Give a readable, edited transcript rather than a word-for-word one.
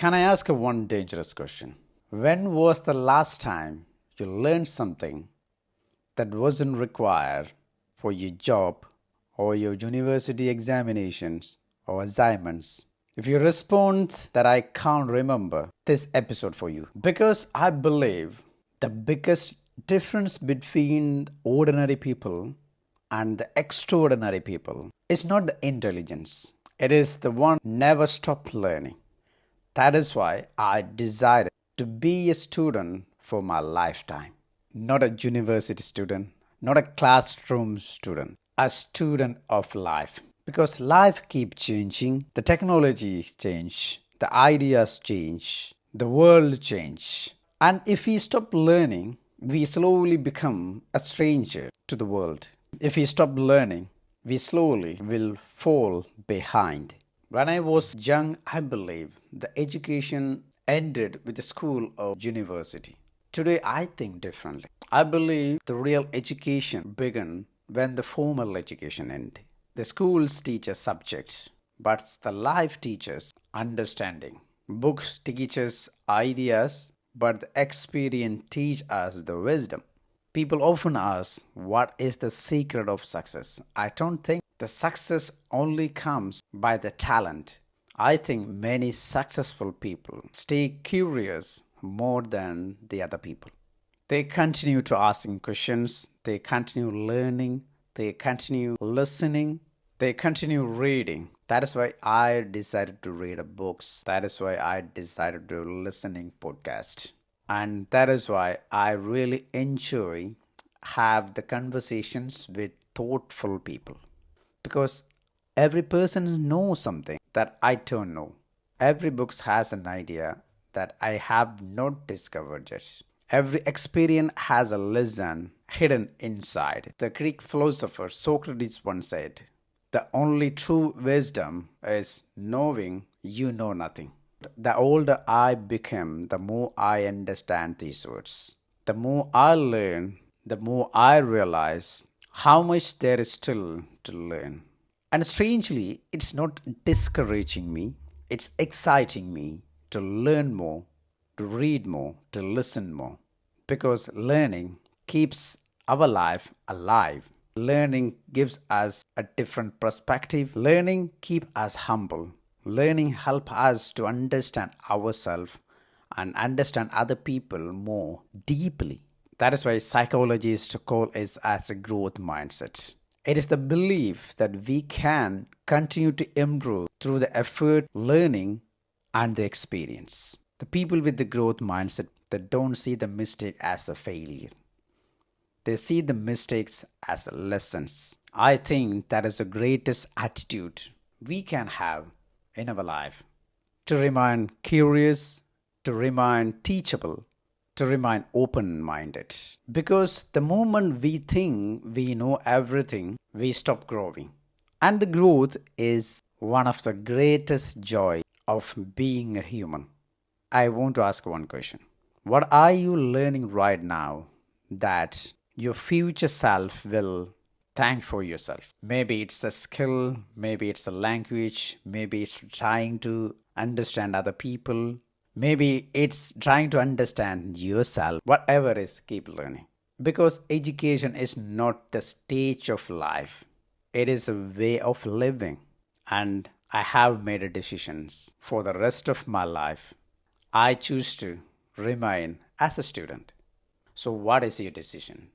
Can I ask you one dangerous question? When was the last time you learned something that wasn't required for your job or your university examinations or assignments? If you respond that I can't remember this episode for you, because I believe the biggest difference between ordinary people and the extraordinary people is not the intelligence. It is the one never stop learning. That is why I decided to be a student for my lifetime. Not a university student, not a classroom student, a student of life. Because life keeps changing, the technology change, the ideas change, the world change. And if we stop learning, we slowly become a stranger to the world. If we stop learning, we slowly will fall behind. When I was young, I believe the education ended with the school or university. Today, I think differently. I believe the real education began when the formal education ended. The schools teach us subjects, but the life teaches understanding. Books teach us ideas, but the experience teach us the wisdom. People often ask, what is the secret of success? I don't think the success only comes by the talent. I think many successful people stay curious more than the other people. They continue to asking questions, they continue learning, they continue listening, they continue reading. That is why I decided to read books. That is why I decided to listening podcast. And that is why I really enjoy have the conversations with thoughtful people, because every person knows something that I don't know. Every book has an idea that I have not discovered yet. Every experience has a lesson hidden inside. The Greek philosopher Socrates once said, the only true wisdom is knowing you know nothing. The older I become, the more I understand these words. The more I learn, the more I realize how much there is still to learn. And strangely, it's not discouraging me, it's exciting me to learn more, to read more, to listen more. Because learning keeps our life alive. Learning gives us a different perspective. Learning keeps us humble. Learning helps us to understand ourselves and understand other people more deeply. That is why psychologists call it as a growth mindset. It is the belief that we can continue to improve through the effort, learning, and the experience. The people with the growth mindset that don't see the mistake as a failure. They see the mistakes as lessons. I think that is the greatest attitude we can have in our life. To remain curious, to remain teachable, to remain open minded. Because the moment we think we know everything, we stop growing. And the growth is one of the greatest joy of being a human. I want to ask one question. What are you learning right now that your future self will thank for yourself? Maybe it's a skill, maybe it's a language, maybe it's trying to understand other people, maybe it's trying to understand yourself. Whatever it is, keep learning. Because education is not the stage of life, it is a way of living. And I have made a decisions for the rest of my life. I choose to remain as a student. So, what is your decision?